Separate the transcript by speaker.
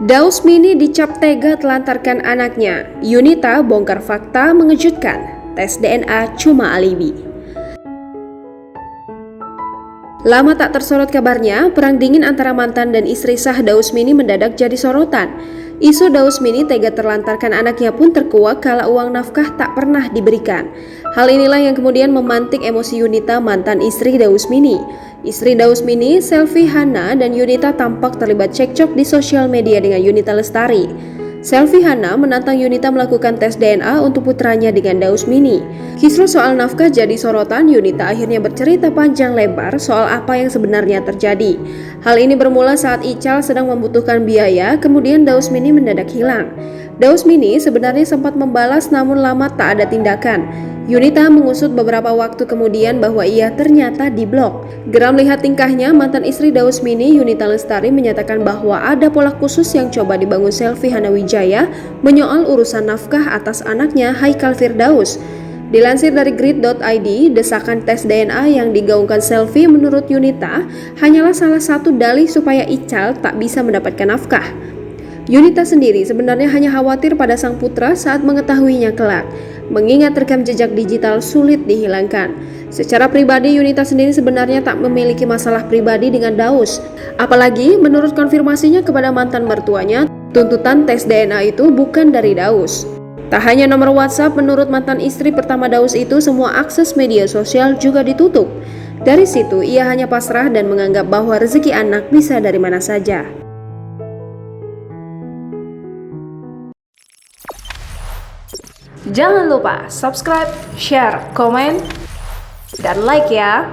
Speaker 1: Daus Mini dicap tega telantarkan anaknya. Yunita bongkar fakta mengejutkan. Tes DNA cuma alibi. Lama tak tersorot kabarnya, perang dingin antara mantan dan istri sah Daus Mini mendadak jadi sorotan. Isu Daus Mini tega terlantarkan anaknya pun terkuak kala uang nafkah tak pernah diberikan. Hal inilah yang kemudian memantik emosi Yunita, mantan istri Daus Mini. Istri Daus Mini, Selvi Hana, dan Yunita tampak terlibat cekcok di sosial media dengan Yunita Lestari. Selvi Hana menantang Yunita melakukan tes DNA untuk putranya dengan Daus Mini. Kisruh soal nafkah jadi sorotan. Yunita akhirnya bercerita panjang lebar soal apa yang sebenarnya terjadi. Hal ini bermula saat Ical sedang membutuhkan biaya, kemudian Daus Mini mendadak hilang. Daus Mini sebenarnya sempat membalas namun lama tak ada tindakan. Yunita mengusut beberapa waktu kemudian bahwa ia ternyata diblok. Geram lihat tingkahnya, mantan istri Daus Mini, Yunita Lestari, menyatakan bahwa ada pola khusus yang coba dibangun Selvi Hana Wijaya menyoal urusan nafkah atas anaknya Haikal Firdaus. Dilansir dari grid.id, desakan tes DNA yang digaungkan Selvi menurut Yunita hanyalah salah satu dalih supaya Ical tak bisa mendapatkan nafkah. Yunita sendiri sebenarnya hanya khawatir pada sang putra saat mengetahuinya kelak, mengingat rekam jejak digital sulit dihilangkan. Secara pribadi, Yunita sendiri sebenarnya tak memiliki masalah pribadi dengan Daus. Apalagi menurut konfirmasinya kepada mantan mertuanya, tuntutan tes DNA itu bukan dari Daus. Tak hanya nomor WhatsApp, menurut mantan istri pertama Daus itu, semua akses media sosial juga ditutup. Dari situ, ia hanya pasrah dan menganggap bahwa rezeki anak bisa dari mana saja.
Speaker 2: Jangan lupa subscribe, share, komen, dan like ya.